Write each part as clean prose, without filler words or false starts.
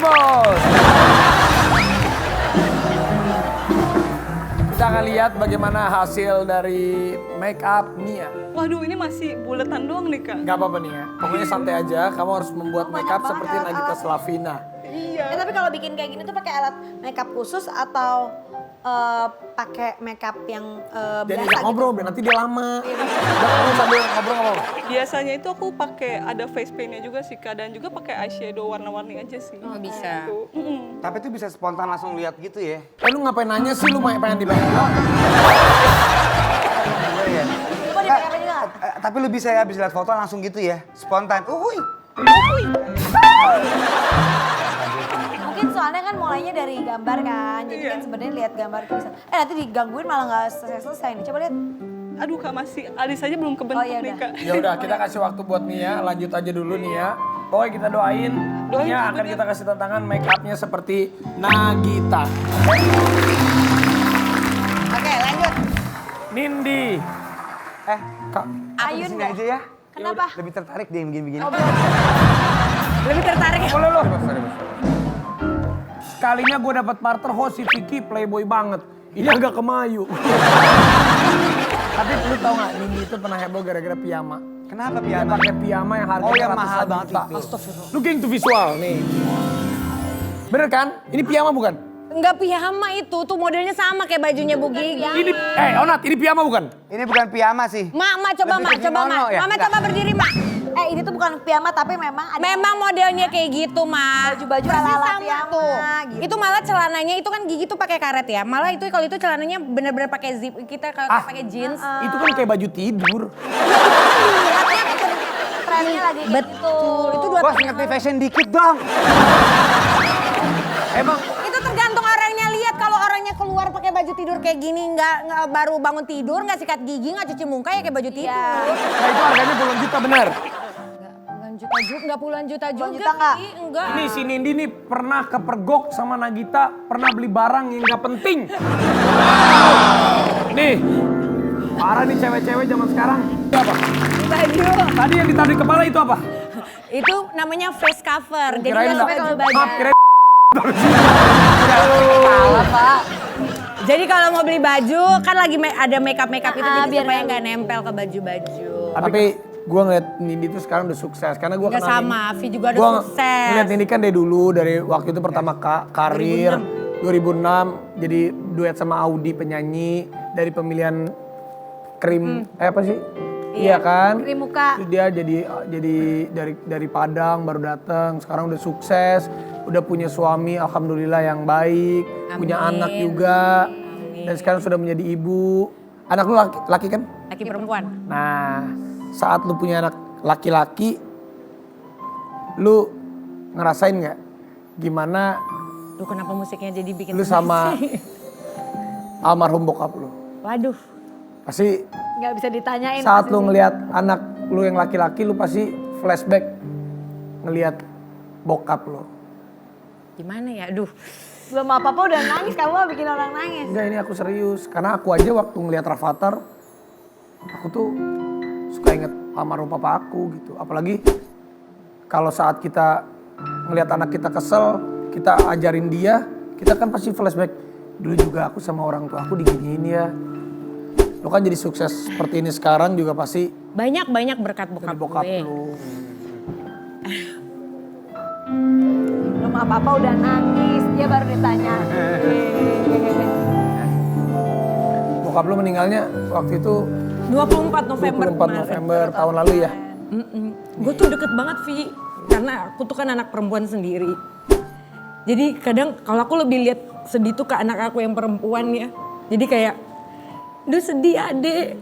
bos. Kita akan lihat bagaimana hasil dari make up Nia. Waduh, ini masih buletan doang nih, Kak. Gak apa-apa Nia, pokoknya santai aja. Kamu harus membuat make up seperti Nagita Slavina. Iya. Tapi kalau bikin kayak gini tuh pakai alat makeup khusus atau pakai makeup yang Jadi biasa nggak ngobrol, biar nanti dia lama. Udah kamu sambil ngobrol nggak apa-apa. Biasanya itu aku pakai ada face paint-nya juga sih, Kak. Dan juga pakai eyeshadow warna-warni aja sih. Oh, bisa. Gitu. Tapi itu bisa spontan langsung lihat gitu ya. Lu ngapain nanya sih, lu pengen dibayar? Iya. Coba di makeup juga. Tapi lu bisa ya, bisa lihat foto langsung gitu ya. Spontan. Uhuy. Mungkin soalnya kan mulainya dari gambar kan, jadi kan sebenarnya lihat gambar itu bisa. Nanti digangguin malah nggak selesai nih. Coba lihat. Aduh, Kak, masih alis aja belum kebentuk Oh, iya nih, udah. Kak. Ya udah, kita kasih waktu buat Nia, lanjut aja dulu Nia. Pokoknya kita doain Nia akan kita kasih tantangan make upnya seperti Nagita. Oke, lanjut. Nindi. Kak, aku Ayun disini deh. aja ya. Kenapa? Lebih tertarik deh yang begini-begini. Lebih tertarik ya? Boleh lo. Sekalinya gue dapat partner host si Vicky playboy banget. Ini agak kemayu. Tapi lu tau gak, Nindi itu pernah heboh gara-gara piyama. Kenapa Dia piyama? pakai piyama yang harganya Oh, yang ratusan mahal banget juta. itu. Looking to visual nih. Bener kan? Ini piyama bukan? Enggak piyama itu, tuh modelnya sama kayak bajunya Bu Gigi. Ini, Onat, ini piyama bukan? Ini bukan piyama sih. Mak, coba Lebih Mak, ke coba kimono Mak. ya? Mama Enggak. coba berdiri Mak. Ini tuh bukan piyama tapi memang ada Memang modelnya kayak gitu Mak. Baju-baju Persis ala-ala sama piyama, tuh. gitu. Itu malah celananya itu kan Gigi tuh pakai karet ya. Malah itu kalau itu celananya bener-bener pakai zip. Kita kalau pakai jeans. Itu kan kayak baju tidur. trennya lagi kayak gitu. Betul, itu dua Bos tahun ngerti lalu. fashion dikit dong. Emang Itu tergantung orangnya lihat kalau orangnya keluar pakai baju tidur kayak gini nggak baru bangun tidur nggak sikat gigi nggak cuci muka ya kayak baju tidur. nah itu harganya puluhan juta bener. Puluhan juta juga nggak puluhan juta juga. juta nggak? Ki. Enggak. Ini si Nindi nih pernah kepergok sama Nagita, pernah beli barang yang gak penting. Nih, parah nih cewek-cewek zaman sekarang. Itu apa? Baju. Tadi yang ditaruh di kepala itu apa? Itu namanya face cover. Jadi Kirain nggak sampai nggak- kalau baju. Maaf, kirain Jadi kalau mau beli baju kan lagi ada makeup itu jadi biar supaya nggak nempel ke baju-baju. Tapi gue ngeliat Nindi tuh sekarang udah sukses. Karena gue Nggak kenal sama, Nindi. Vi juga udah Gua sukses. ngeliat Nindi kan dari dulu, dari waktu itu pertama karir. 2006 jadi duet sama Audi penyanyi. Dari pemilihan krim, apa sih? Iya kan? Krim muka. Terus dia jadi dari Padang baru datang, sekarang udah sukses, udah punya suami alhamdulillah yang baik, punya Amin. anak juga. Amin. Dan sekarang sudah menjadi ibu. Anak lu laki kan? Laki perempuan. Nah, saat lu punya anak laki-laki, lu ngerasain nggak gimana Duh kenapa musiknya jadi bikin lu sedih sama sih? almarhum bokap lu? Waduh. Pasti Nggak bisa ditanyain. saat lu ngelihat anak lu yang laki-laki, lu pasti flashback ngelihat bokap lu. Gimana ya? Aduh. Belum apa-apa udah nangis, kamu mah bikin orang nangis. Enggak, ini aku serius. Karena aku aja waktu ngelihat Rafathar, aku tuh suka inget almarhum papa aku gitu. Apalagi kalau saat kita ngelihat anak kita kesel, kita ajarin dia, kita kan pasti flashback. Dulu juga aku sama orang tua aku diginiin ya. Lo kan jadi sukses seperti ini sekarang juga pasti Banyak berkat dari bokap, bokap gue. lu. Belum apa-apa udah nangis, dia baru ditanya. Bokap lu meninggalnya waktu itu 24 November 24 November tahun lalu ya. Gue tuh deket banget Vi, karena aku tuh kan anak perempuan sendiri. Jadi kadang kalau aku lebih lihat sedih tuh ke anak aku yang perempuan ya. Jadi kayak, duh sedih adek.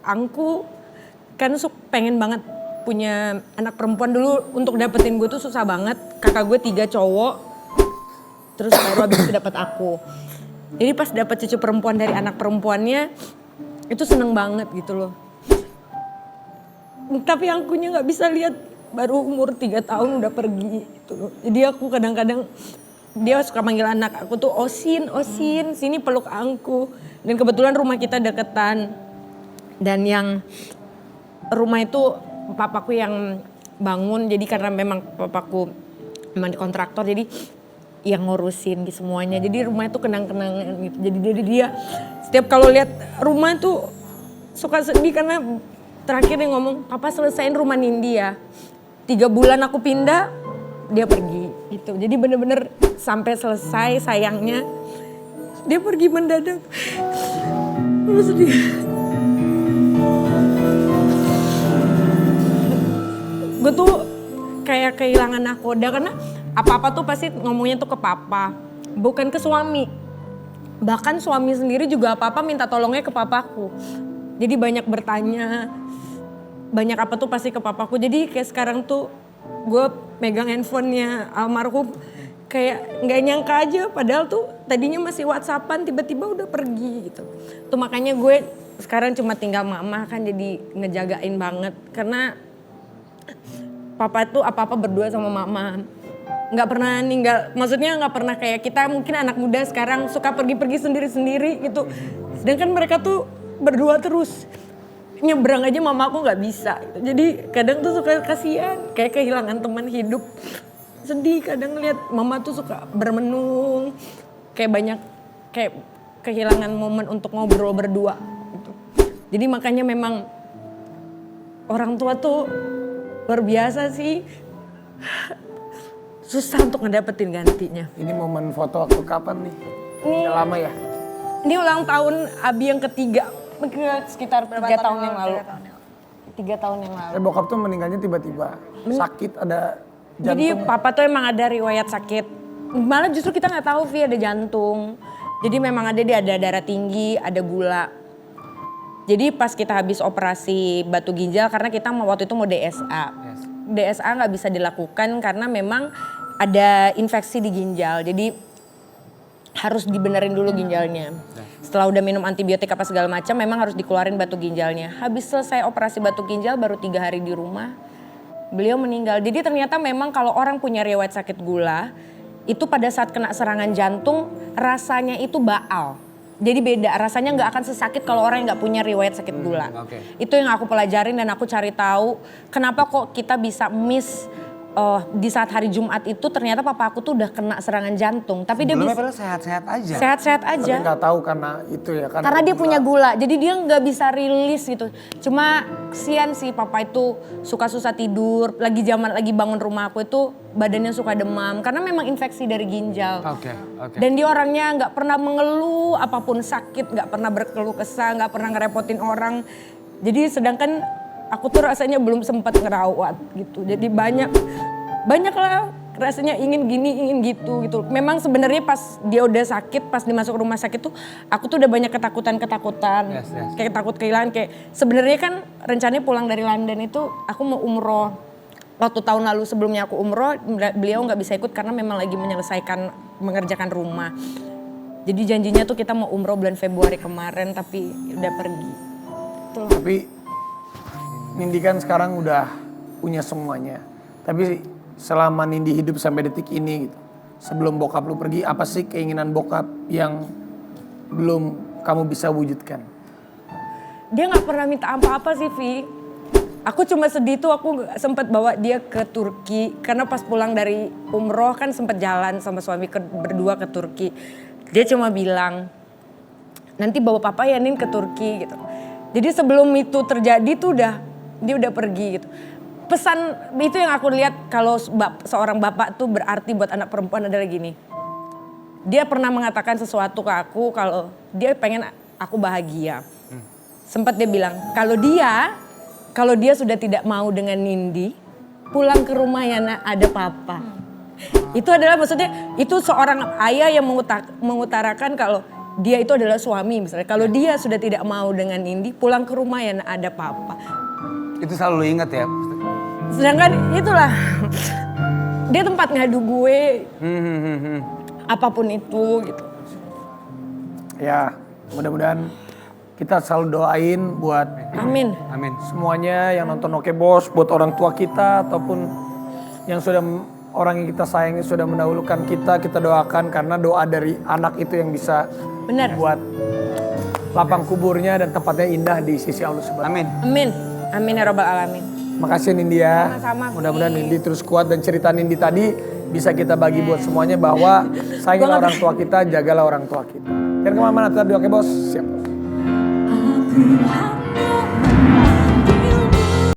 Aku kan pengen banget punya anak perempuan dulu, untuk dapetin gue tuh susah banget. Kakak gue 3 cowok, terus baru habis itu dapet aku. Jadi pas dapet cucu perempuan dari anak perempuannya, itu seneng banget gitu loh. Tapi akunya nggak bisa lihat, baru umur 3 tahun udah pergi gitu loh. Jadi aku kadang-kadang dia suka manggil anak aku tuh Osin, sini peluk aku. Dan kebetulan rumah kita deketan. Dan yang rumah itu papaku yang bangun, jadi karena memang papaku memang di kontraktor jadi yang ngurusin gitu semuanya. Jadi rumah itu kenang-kenangan gitu. Jadi dia setiap kalau lihat rumah itu suka sedih karena terakhir dia ngomong, "Papa selesaiin rumah Nindi ya." 3 bulan aku pindah, dia pergi gitu. Jadi bener-bener sampai selesai sayangnya dia pergi mendadak. Aku sedih. Gue tuh kayak kehilangan nakoda karena apa-apa tuh pasti ngomongnya tuh ke papa, bukan ke suami. Bahkan suami sendiri juga apa-apa minta tolongnya ke papaku. Jadi banyak bertanya, banyak apa tuh pasti ke papaku. Jadi kayak sekarang tuh gue megang handphonenya almarhum kayak nggak nyangka aja padahal tuh tadinya masih WhatsAppan tiba-tiba udah pergi gitu. Tuh makanya gue sekarang cuma tinggal mama kan jadi ngejagain banget karena papa itu apa-apa berdua sama mama. Nggak pernah ninggal, maksudnya nggak pernah kayak kita mungkin anak muda sekarang suka pergi-pergi sendiri-sendiri gitu. Sedangkan mereka tuh berdua terus. Nyebrang aja mama aku nggak bisa. Jadi kadang tuh suka kasihan, kayak kehilangan teman hidup. Sedih kadang lihat mama tuh suka bermenung, kayak banyak kayak kehilangan momen untuk ngobrol berdua gitu. Jadi makanya memang orang tua tuh luar biasa sih. Susah untuk ngedapetin gantinya. Ini momen foto waktu kapan nih? Udah lama ya? Ini ulang tahun Abi yang ketiga, sekitar 3 tahun yang lalu. 3 tahun yang lalu. Bokap tuh meninggalnya tiba-tiba. Sakit, ada jantung. Jadi papa tuh emang ada riwayat sakit. Malah justru kita nggak tahu Vi ada jantung. Jadi memang dia ada darah tinggi, ada gula. Jadi pas kita habis operasi batu ginjal karena kita waktu itu mau DSA. DSA nggak bisa dilakukan karena memang ada infeksi di ginjal. Jadi harus dibenerin dulu ginjalnya. Setelah udah minum antibiotik apa segala macam memang harus dikeluarin batu ginjalnya. Habis selesai operasi batu ginjal baru 3 hari di rumah beliau meninggal. Jadi ternyata memang kalau orang punya riwayat sakit gula itu pada saat kena serangan jantung rasanya itu baal. Jadi beda, rasanya nggak akan sesakit kalau orang yang nggak punya riwayat sakit gula. Itu yang aku pelajarin dan aku cari tahu kenapa kok kita bisa miss di saat hari Jumat itu ternyata papa aku tuh udah kena serangan jantung. Tapi dia bisa sehat-sehat aja. Sehat-sehat aja. Tapi nggak tahu karena itu ya. Karena dia punya gula, jadi dia nggak bisa rilis gitu. Cuma kesian sih papa itu suka susah tidur. Lagi bangun rumah aku itu badannya suka demam karena memang infeksi dari ginjal. Dan dia orangnya nggak pernah mengeluh apapun sakit, nggak pernah berkeluh kesah, nggak pernah ngerepotin orang. Jadi sedangkan aku tuh rasanya belum sempat ngerawat gitu. Jadi banyak lah rasanya ingin gini, ingin gitu. Memang sebenarnya pas dia udah sakit, pas dimasuk rumah sakit tuh aku tuh udah banyak ketakutan. Kayak takut kehilangan, kayak sebenarnya kan rencananya pulang dari London itu aku mau umroh. Waktu tahun lalu sebelumnya aku umroh, beliau nggak bisa ikut karena memang lagi mengerjakan rumah. Jadi janjinya tuh kita mau umroh bulan Februari kemarin tapi udah pergi. Itulah. Tapi Nindi kan sekarang udah punya semuanya. Tapi selama Nindi hidup sampai detik ini gitu. Sebelum bokap lu pergi, apa sih keinginan bokap yang belum kamu bisa wujudkan? Dia gak pernah minta apa-apa sih Vi. Aku cuma sedih tuh aku sempat bawa dia ke Turki. Karena pas pulang dari umroh kan sempat jalan sama suami berdua ke Turki. Dia cuma bilang, nanti bawa papa ya Nin ke Turki gitu. Jadi sebelum itu terjadi tuh dia udah pergi gitu. Pesan itu yang aku lihat kalau seorang bapak tuh berarti buat anak perempuan adalah gini. Dia pernah mengatakan sesuatu ke aku kalau dia pengen aku bahagia. Sempat dia bilang kalau dia sudah tidak mau dengan Nindi, pulang ke rumah ya nak ada papa. Itu adalah maksudnya itu seorang ayah yang mengutarakan kalau dia itu adalah suami misalnya. Kalau dia sudah tidak mau dengan Nindi, pulang ke rumah ya nak ada papa. Itu selalu lu ingat ya? Sedangkan itulah dia tempat ngadu gue, apapun itu gitu. Ya mudah-mudahan kita selalu doain buat Amin. semuanya yang nonton Oke Bos, buat orang tua kita ataupun yang sudah orang yang kita sayangi sudah mendahulukan kita doakan karena doa dari anak itu yang bisa buat lapang kuburnya dan tempatnya indah di sisi Allah Subhanahu. Amin. Amin. Amin ya robbal alamin. Makasih Nindi ya. Sama-sama, Mudah-mudahan Vi. Nindi terus kuat dan cerita Nindi tadi bisa kita bagi buat semuanya bahwa sayangilah orang tua kita, jagalah orang tua kita. Jangan kemana-mana, tetap di Oke Bos. Siap.